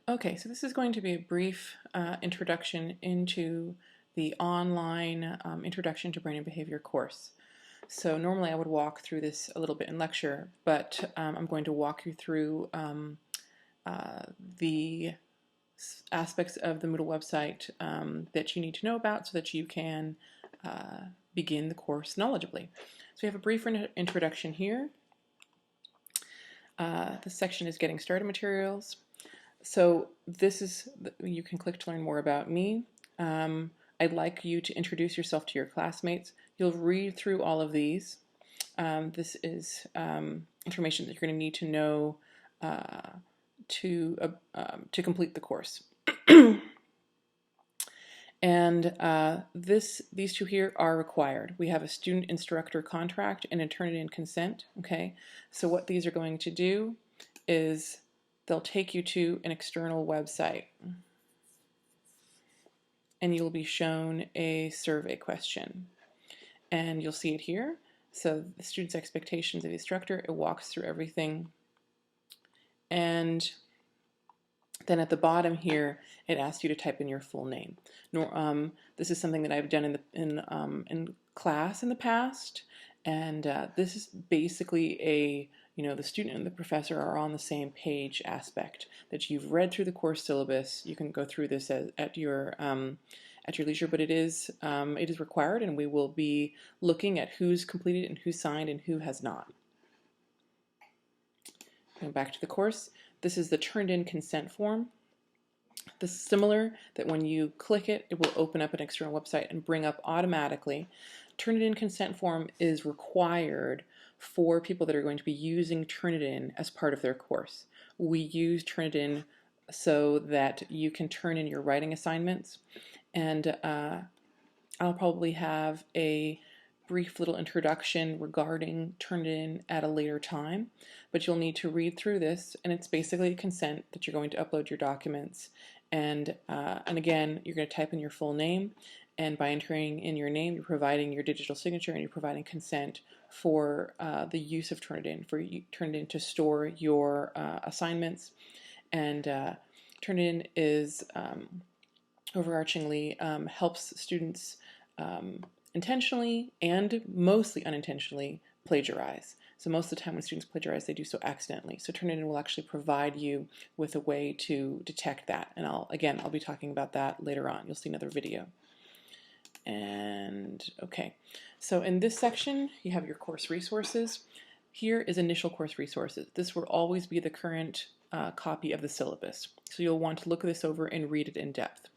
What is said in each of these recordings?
Okay, so this is going to be a brief introduction into the online Introduction to Brain and Behavior course. So normally I would walk through this a little bit in lecture, but I'm going to walk you through the aspects of the Moodle website that you need to know about so that you can begin the course knowledgeably. So we have a brief introduction here. This section is Getting Started Materials. So you can click to learn more about me. I'd like you to introduce yourself to your classmates. You'll read through all of these. This is information that you're going to need to know to complete the course. And these two here are required. We have a student-instructor contract and a Turnitin consent. Okay, so what these are going to do is they'll take you to an external website and you'll be shown a survey question. And you'll see it here. So the student's expectations of the instructor, it walks through everything. And then at the bottom here, it asks you to type in your full name. This is something that I've done in class in the past, and this is basically the student and the professor are on the same page aspect, that you've read through the course syllabus. You can go through this at your leisure, but it is required, and we will be looking at who's completed and who's signed and who has not. Going back to the course, this is the turned-in consent form. This is similar, that when you click it, it will open up an external website and bring up automatically. Turnitin consent form is required for people that are going to be using Turnitin as part of their course. We use Turnitin so that you can turn in your writing assignments, and I'll probably have a brief little introduction regarding Turnitin at a later time, but you'll need to read through this, and it's basically a consent that you're going to upload your documents, and again, you're going to type in your full name, and by entering in your name, you're providing your digital signature and you're providing consent for the use of Turnitin, for Turnitin to store your assignments. And Turnitin is overarchingly helps students intentionally and mostly unintentionally plagiarize. So most of the time when students plagiarize, they do so accidentally. So Turnitin will actually provide you with a way to detect that. And I'll be talking about that later on. You'll see another video. And okay, so in this section, you have your course resources. Here is initial course resources. This will always be the current copy of the syllabus. So you'll want to look this over and read it in depth.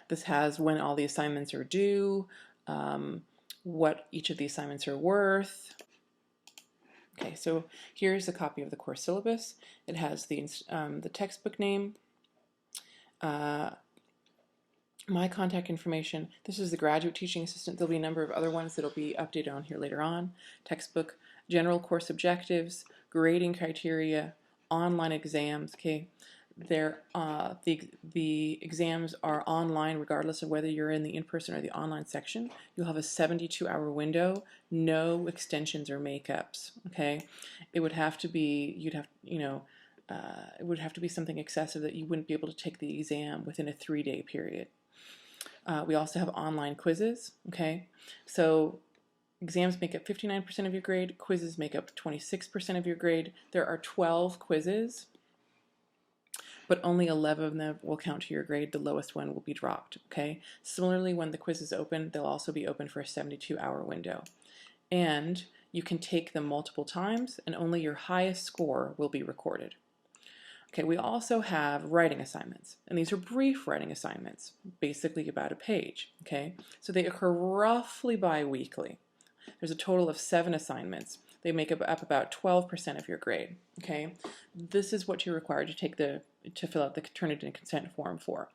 This has when all the assignments are due, what each of the assignments are worth. Okay, so here's a copy of the course syllabus. It has the textbook name, my contact information. This is the graduate teaching assistant. There'll be a number of other ones that'll be updated on here later on. Textbook, general course objectives, grading criteria, online exams. Okay. The exams are online regardless of whether you're in the in-person or the online section. You'll have a 72-hour window, no extensions or makeups. Okay, it would have to be it would have to be something excessive that you wouldn't be able to take the exam within a 3-day period. We also have online quizzes. Okay, so exams make up 59% of your grade, quizzes make up 26% of your grade. There are 12 quizzes, but only 11 of them will count to your grade. The lowest one will be dropped, okay? Similarly, when the quiz is open, they'll also be open for a 72-hour window. And you can take them multiple times, and only your highest score will be recorded. Okay, we also have writing assignments, and these are brief writing assignments, basically about a page, okay? So they occur roughly bi-weekly. There's a total of 7 assignments. They make up about 12% of your grade, okay? This is what you're required to fill out the Turnitin consent form for.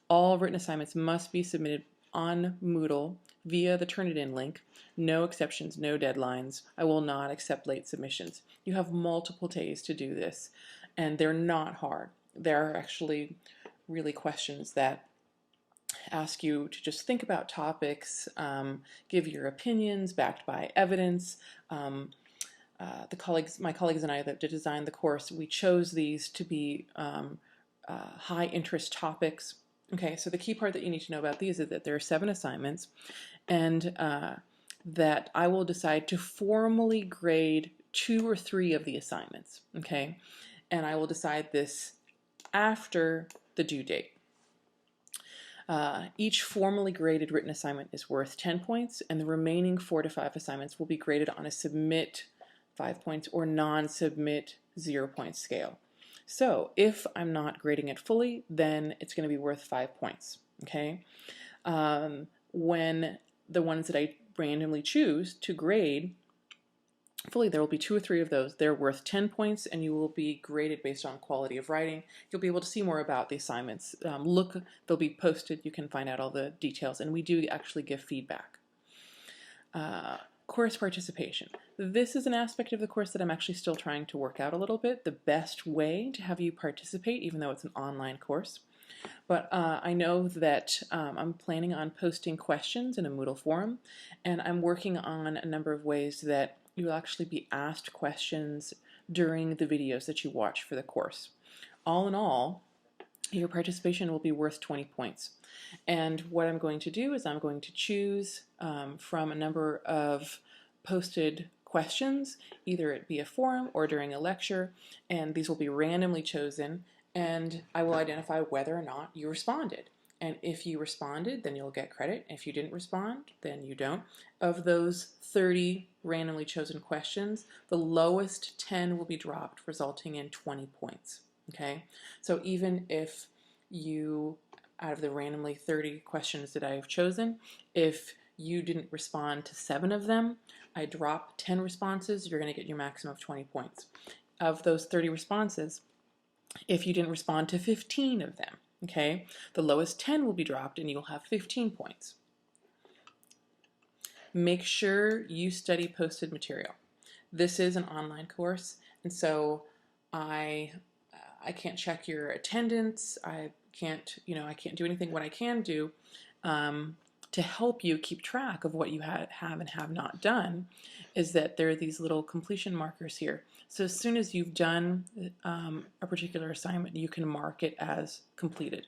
All written assignments must be submitted on Moodle via the Turnitin link. No exceptions, no deadlines. I will not accept late submissions. You have multiple days to do this, and they're not hard. There are actually really questions that ask you to just think about topics, give your opinions backed by evidence, my colleagues and I that designed the course, we chose these to be high interest topics. Okay, so the key part that you need to know about these is that there are 7 assignments, and that I will decide to formally grade 2 or 3 of the assignments. Okay, and I will decide this after the due date. Each formally graded written assignment is worth 10 points, and the remaining 4 to 5 assignments will be graded on a submit 5 points or non-submit 0 point scale. So if I'm not grading it fully, then it's going to be worth 5 points. Okay. When the ones that I randomly choose to grade fully, there will be 2 or 3 of those. They're worth 10 points, and you will be graded based on quality of writing. You'll be able to see more about the assignments. They'll be posted. You can find out all the details, and we do actually give feedback. Course participation. This is an aspect of the course that I'm actually still trying to work out a little bit, the best way to have you participate, even though it's an online course. But I know that I'm planning on posting questions in a Moodle forum, and I'm working on a number of ways that you will actually be asked questions during the videos that you watch for the course. All in all, your participation will be worth 20 points. And what I'm going to do is I'm going to choose from a number of posted questions, either it be a forum or during a lecture, and these will be randomly chosen, and I will identify whether or not you responded. And if you responded, then you'll get credit. If you didn't respond, then you don't. Of those 30 randomly chosen questions, the lowest 10 will be dropped, resulting in 20 points. Okay, so even if you, out of the randomly 30 questions that I have chosen, if you didn't respond to 7 of them, I drop 10 responses, you're going to get your maximum of 20 points. Of those 30 responses, if you didn't respond to 15 of them, okay, the lowest 10 will be dropped and you'll have 15 points. Make sure you study posted material. This is an online course, and so I can't check your attendance. I can't do anything. What I can do to help you keep track of what you have and have not done is that there are these little completion markers here. So as soon as you've done a particular assignment, you can mark it as completed.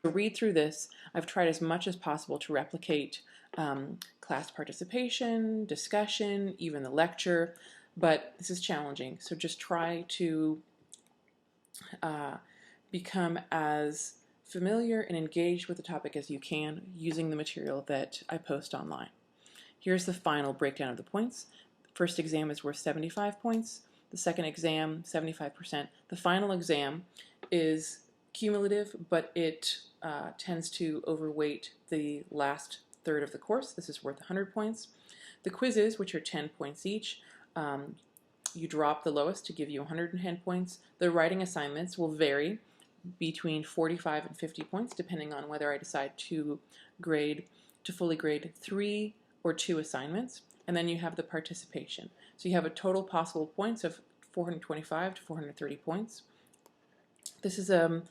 To read through this, I've tried as much as possible to replicate class participation, discussion, even the lecture, but this is challenging. So just try to become as familiar and engaged with the topic as you can using the material that I post online. Here's the final breakdown of the points. The first exam is worth 75 points. The second exam, 75%. The final exam is cumulative, but it tends to overweight the last third of the course. This is worth 100 points. The quizzes, which are 10 points each, you drop the lowest to give you 110 points. The writing assignments will vary between 45 and 50 points, depending on whether I decide to fully grade 3 or 2 assignments. And then you have the participation. So you have a total possible points of 425 to 430 points. This is a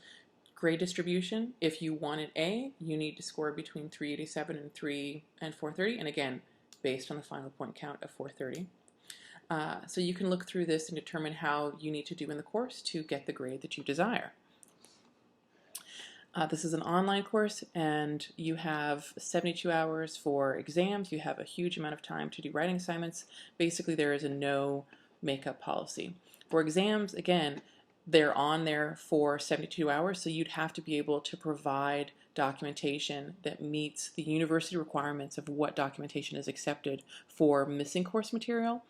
grade distribution. If you want an A, you need to score between 387 and 430, and again, based on the final point count of 430. So you can look through this and determine how you need to do in the course to get the grade that you desire. This is an online course, and you have 72 hours for exams. You have a huge amount of time to do writing assignments. Basically, there is a no makeup policy. For exams, again, they're on there for 72 hours, so you'd have to be able to provide documentation that meets the university requirements of what documentation is accepted for missing course material,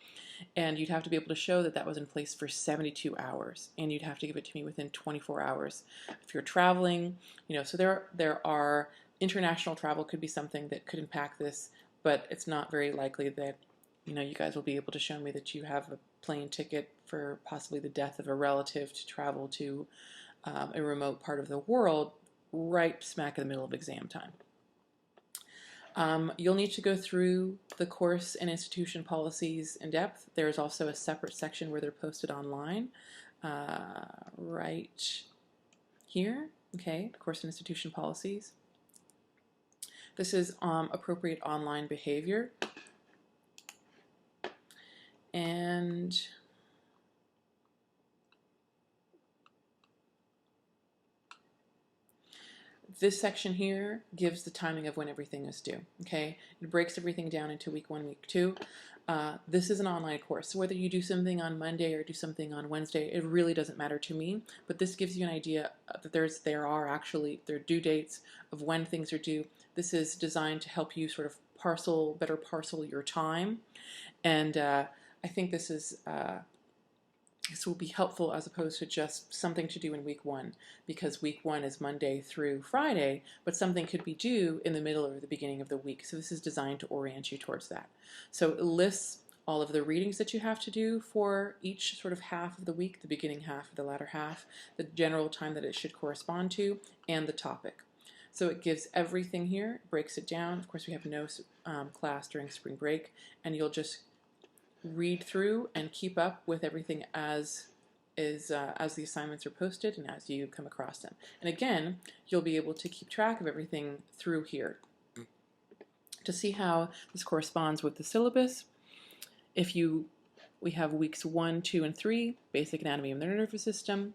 and you'd have to be able to show that that was in place for 72 hours, and you'd have to give it to me within 24 hours. If you're traveling, so there are international travel could be something that could impact this, but it's not very likely that you guys will be able to show me that you have a plane ticket for possibly the death of a relative to travel to a remote part of the world right smack in the middle of exam time. You'll need to go through the course and institution policies in depth. There's also a separate section where they're posted online right here. Okay, course and institution policies. This is appropriate online behavior. And this section here gives the timing of when everything is due, okay? It breaks everything down into week 1, week 2. This is an online course, so whether you do something on Monday or do something on Wednesday, it really doesn't matter to me, but this gives you an idea that there are due dates of when things are due. This is designed to help you sort of better parcel your time, and I think this will be helpful as opposed to just something to do in week 1, because week 1 is Monday through Friday, but something could be due in the middle or the beginning of the week. So this is designed to orient you towards that. So it lists all of the readings that you have to do for each sort of half of the week, the beginning half, the latter half, the general time that it should correspond to, and the topic. So it gives everything here, breaks it down. Of course, we have no class during spring break, and you'll just read through and keep up with everything as the assignments are posted and as you come across them. And again, you'll be able to keep track of everything through here. To see how this corresponds with the syllabus, we have weeks 1, 2, and 3, basic anatomy of the nervous system.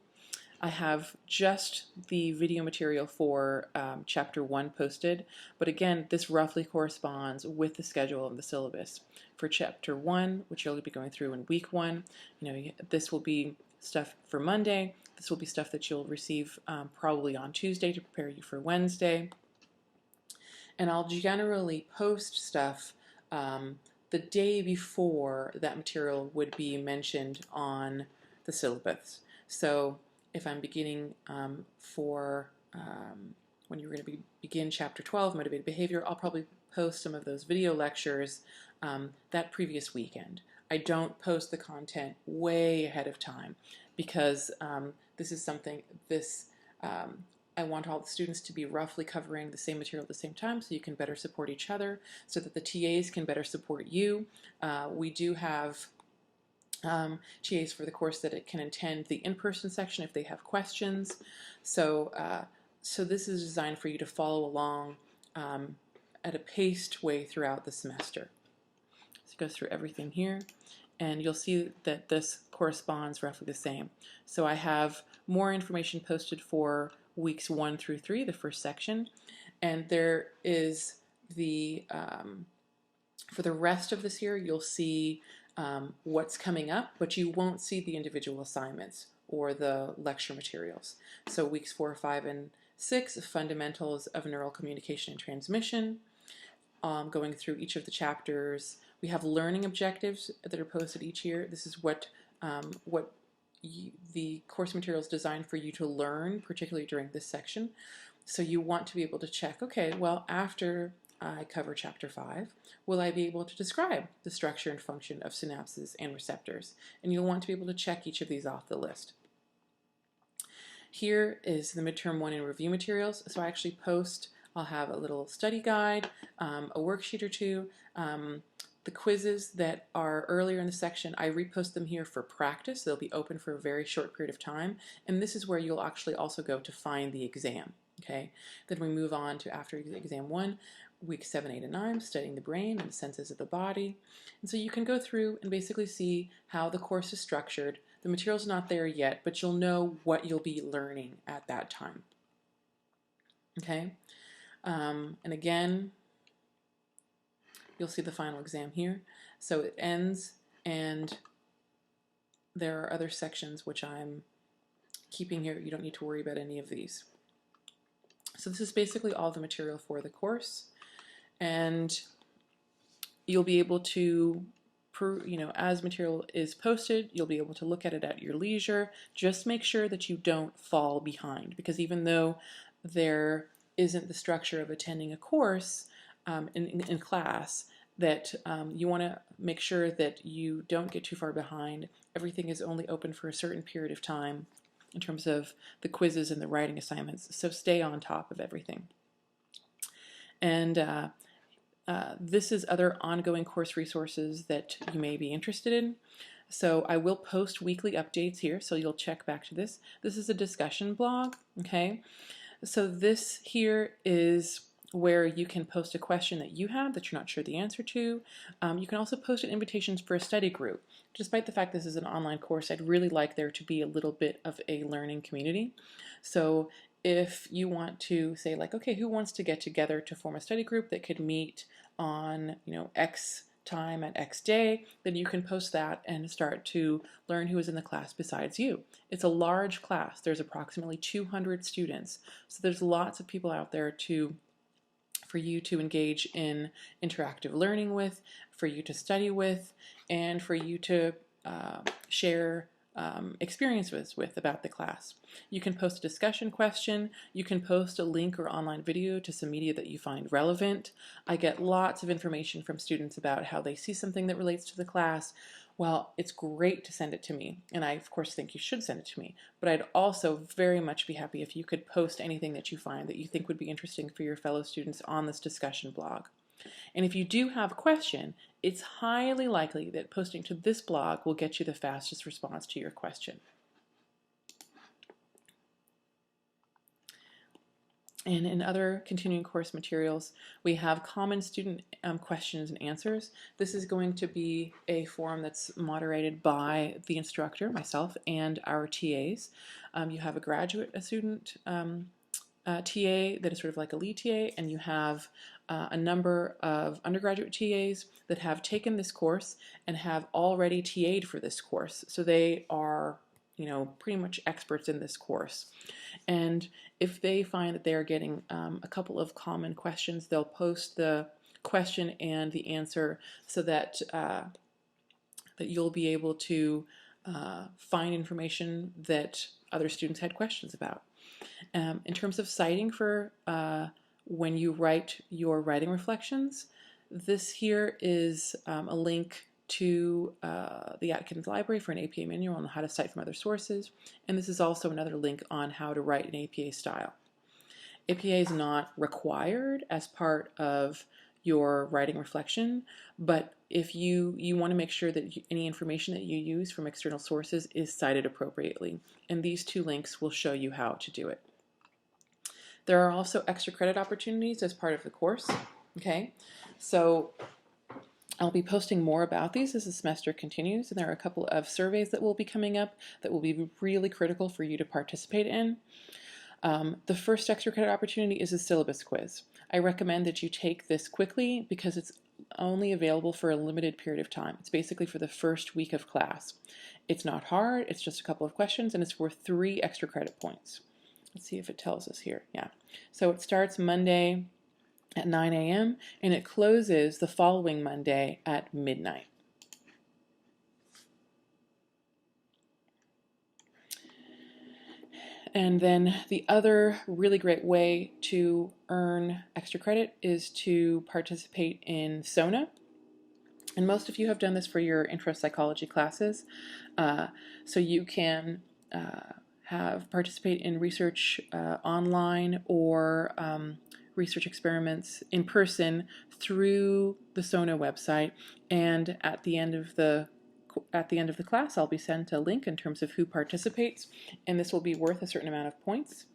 I have just the video material for chapter 1 posted, but again, this roughly corresponds with the schedule of the syllabus. For chapter 1, which you'll be going through in week 1, this will be stuff for Monday. This will be stuff that you'll receive probably on Tuesday to prepare you for Wednesday. And I'll generally post stuff the day before that material would be mentioned on the syllabus. So if I'm beginning when you're going to begin chapter 12, motivated behavior, I'll probably post some of those video lectures that previous weekend. I don't post the content way ahead of time because this is something, I want all the students to be roughly covering the same material at the same time so you can better support each other, so that the TAs can better support you. We do have TAs for the course that it can attend the in-person section if they have questions. So this is designed for you to follow along at a paced way throughout the semester. So it goes through everything here, and you'll see that this corresponds roughly the same. So I have more information posted for weeks 1 through 3, the first section, and there is for the rest of this year, you'll see what's coming up, but you won't see the individual assignments or the lecture materials. So weeks 4, 5, and 6, fundamentals of neural communication and transmission, going through each of the chapters. We have learning objectives that are posted each year. This is what the course material is designed for you to learn, particularly during this section. So you want to be able to check, okay, well, after I cover chapter 5, will I be able to describe the structure and function of synapses and receptors? And you'll want to be able to check each of these off the list. Here is the midterm 1 in review materials. So I actually I'll have a little study guide, a worksheet or two. The quizzes that are earlier in the section, I repost them here for practice. They'll be open for a very short period of time. And this is where you'll actually also go to find the exam. Okay. Then we move on to after exam 1, week 7, 8, and 9, studying the brain and the senses of the body. And so you can go through and basically see how the course is structured. The material's not there yet, but you'll know what you'll be learning at that time. Okay. And again, you'll see the final exam here. So it ends, and there are other sections which I'm keeping here. You don't need to worry about any of these. So this is basically all the material for the course, and you'll be able to, as material is posted, you'll be able to look at it at your leisure. Just make sure that you don't fall behind, because even though there isn't the structure of attending a course in class, that you want to make sure that you don't get too far behind. Everything is only open for a certain period of time in terms of the quizzes and the writing assignments, so stay on top of everything. And this is other ongoing course resources that you may be interested in. So I will post weekly updates here, so you'll check back to this. This is a discussion blog, okay? So this here is where you can post a question that you have that you're not sure the answer to. You can also post invitations for a study group. Despite the fact this is an online course, I'd really like there to be a little bit of a learning community. So if you want to say like, okay, who wants to get together to form a study group that could meet on, X time at X day, then you can post that and start to learn who is in the class besides you. It's a large class. There's approximately 200 students. So there's lots of people out there for you to engage in interactive learning with, for you to study with, and for you to share experiences with about the class. You can post a discussion question. You can post a link or online video to some media that you find relevant. I get lots of information from students about how they see something that relates to the class. Well, it's great to send it to me, and I of course think you should send it to me, but I'd also very much be happy if you could post anything that you find that you think would be interesting for your fellow students on this discussion blog. And if you do have a question, it's highly likely that posting to this blog will get you the fastest response to your question. And in other continuing course materials, we have common student questions and answers. This is going to be a forum that's moderated by the instructor, myself, and our TAs. You have a student TA that is sort of like a lead TA, and you have a number of undergraduate TAs that have taken this course and have already TA'd for this course. So they are, pretty much experts in this course. And if they find that they are getting a couple of common questions, they'll post the question and the answer so that that you'll be able to find information that other students had questions about. In terms of citing for when you write your writing reflections, this here is a link to the Atkins Library for an APA manual on how to cite from other sources, and this is also another link on how to write an APA style. APA is not required as part of your writing reflection, but if you want to make sure that any information that you use from external sources is cited appropriately, and these two links will show you how to do it. There are also extra credit opportunities as part of the course. Okay, so I'll be posting more about these as the semester continues, and there are a couple of surveys that will be coming up that will be really critical for you to participate in. The first extra credit opportunity is a syllabus quiz. I recommend that you take this quickly because it's only available for a limited period of time. It's basically for the first week of class. It's not hard, it's just a couple of questions, and it's worth 3 extra credit points. Let's see if it tells us here. Yeah. So it starts Monday at 9 a.m. and it closes the following Monday at midnight. And then the other really great way to earn extra credit is to participate in Sona. And most of you have done this for your intro psychology classes. So you can participate in research online or research experiments in person through the Sona website, and at the end of the class I'll be sent a link in terms of who participates, and this will be worth a certain amount of points.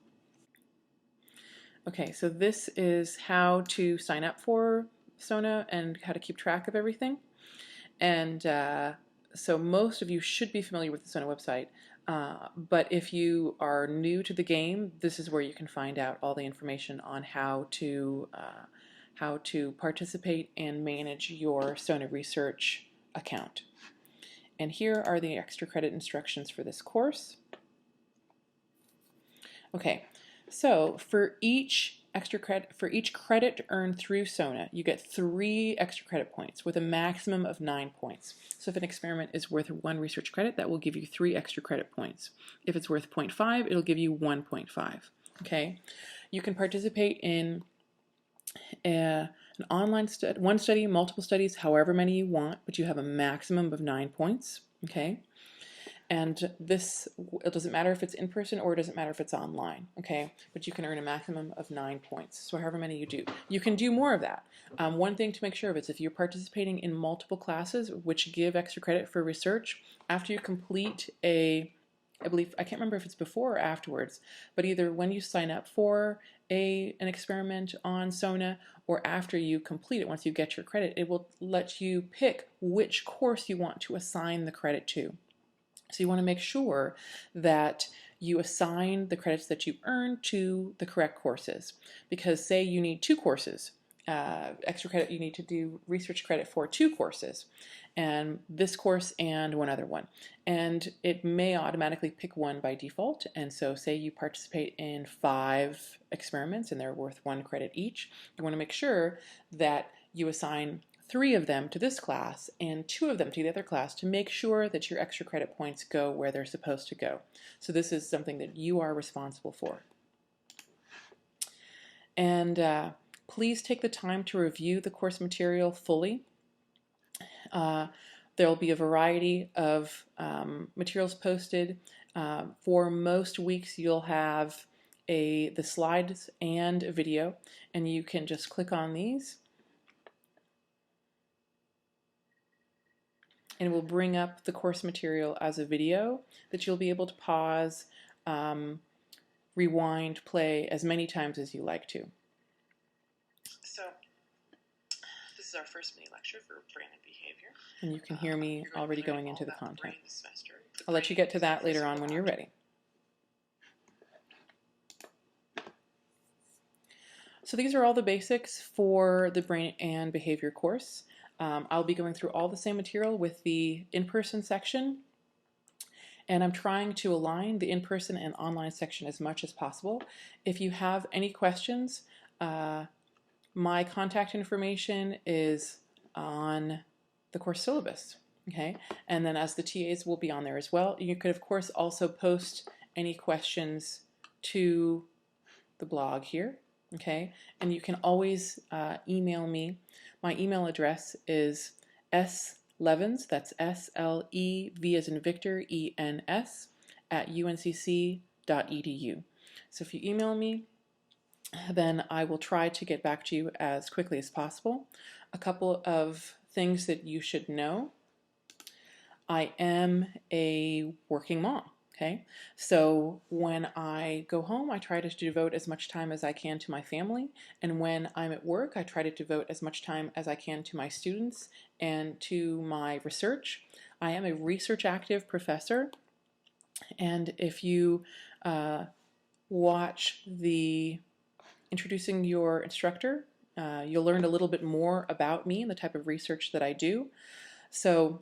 Okay, so this is how to sign up for Sona and how to keep track of everything. And so most of you should be familiar with the Sona website. But if you are new to the game, this is where you can find out all the information on how to participate and manage your Sona research account. And here are the extra credit instructions for this course. Okay, so for each credit earned through Sona, you get 3 extra credit points with a maximum of 9 points. So if an experiment is worth 1 research credit, that will give you 3 extra credit points. If it's worth 0.5, it'll give you 1.5. Okay, you can participate in an online one study, multiple studies, however many you want, but you have a maximum of 9 points. Okay. And this, it doesn't matter if it's in person or it doesn't matter if it's online, okay? But you can earn a maximum of 9 points, so however many you do. You can do more of that. One thing to make sure of is if you're participating in multiple classes, which give extra credit for research, after you complete I can't remember if it's before or afterwards, but either when you sign up for an experiment on Sona, or after you complete it, once you get your credit, it will let you pick which course you want to assign the credit to. So you want to make sure that you assign the credits that you earn to the correct courses. Because say you need 2 courses, extra credit, you need to do research credit for 2 courses, and this course and one other one. And it may automatically pick one by default. And so say you participate in 5 experiments and they're worth 1 credit each. You want to make sure that you assign 3 of them to this class and 2 of them to the other class to make sure that your extra credit points go where they're supposed to go. So this is something that you are responsible for. And please take the time to review the course material fully. There will be a variety of materials posted. For most weeks you'll have the slides and a video, and you can just click on these and it will bring up the course material as a video that you'll be able to pause, rewind, play as many times as you like to. So this is our first mini lecture for brain and behavior. And you can hear me already going into the content. I'll let you get to that later on when you're ready. So these are all the basics for the brain and behavior course. I'll be going through all the same material with the in-person section, and I'm trying to align the in-person and online section as much as possible. If you have any questions, my contact information is on the course syllabus, okay? And then as the TAs will be on there as well. You could, of course, also post any questions to the blog here, okay? And you can always email me. My email address is slevens, that's S-L-E-V as in Victor, E-N-S, at uncc.edu. So if you email me, then I will try to get back to you as quickly as possible. A couple of things that you should know. I am a working mom. Okay, so when I go home, I try to devote as much time as I can to my family, and when I'm at work, I try to devote as much time as I can to my students and to my research. I am a research active professor, and if you watch the Introducing Your Instructor, you'll learn a little bit more about me and the type of research that I do. So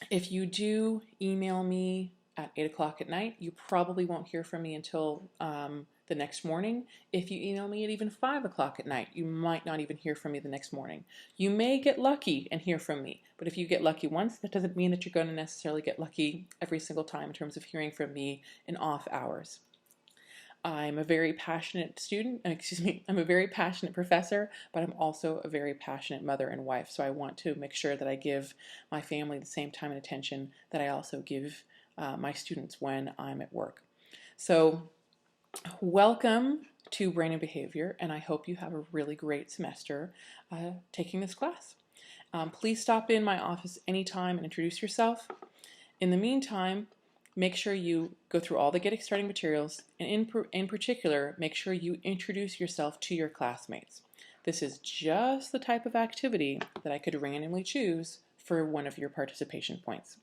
if you do email me at 8 o'clock at night, you probably won't hear from me until the next morning. If you email me at even 5 o'clock at night, you might not even hear from me the next morning. You may get lucky and hear from me, but if you get lucky once, that doesn't mean that you're going to necessarily get lucky every single time in terms of hearing from me in off hours. I'm a very passionate I'm a very passionate professor, but I'm also a very passionate mother and wife, so I want to make sure that I give my family the same time and attention that I also give my students when I'm at work. So welcome to Brain and Behavior, and I hope you have a really great semester taking this class. Please stop in my office anytime and introduce yourself. In the meantime, make sure you go through all the Getting Started materials, and in particular, make sure you introduce yourself to your classmates. This is just the type of activity that I could randomly choose for one of your participation points.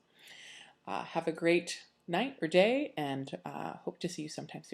Have a great night or day, and hope to see you sometime soon.